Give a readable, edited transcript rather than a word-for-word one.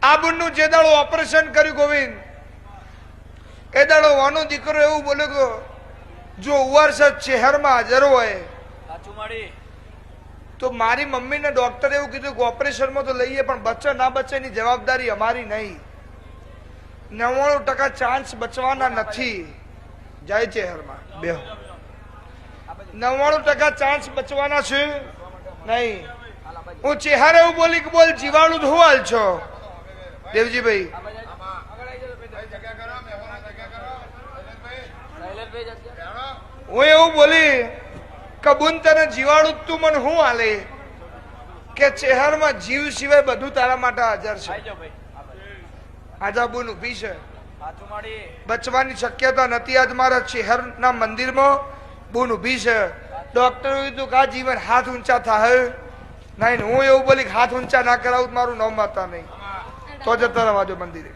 આ બુનનું જે દાડો ઓપરેશન કર્યું ગોવિંદ, એ દાડો વાનો દીકરો એવું બોલ્યો કે જો ઉવારસદ શહેરમાં હાજર હોય તો મારી મમ્મીને ડોક્ટરે એવું કીધું કે ઓપરેશનમાં તો લઈએ પણ બચ્ચો ના બચ્ચે એની જવાબદારી અમારી નહીં. 99% ચાન્સ બચવાના નથી. જાય શહેરમાં બેહો. 99% ચાન્સ બચવાના છે નહીં. હું ચહેરા એવું બોલી કે બોલ જીવાણું તો હું હાલ છો દેવજીભાઈ? હું એવું બોલી કે બુન તને જીવાણું તું મને હું હાલે કે ચહેરમાં જીવ સિવાય બધું તારા માટે હાજર છે. આજા બુન ઉભી છે, બચવાની શક્યતા નથી. આજ મારા શહેરના મંદિરમાં બુન ઉભી છે. ડોક્ટરે કીધું કે આ જીવન હાથ ઊંચા થાય નહીં. હું એવું બોલી હાથ ઊંચા ના કરાવું મારું નામ માતા નહીં તો જતા રહેવા દો મંદિરે.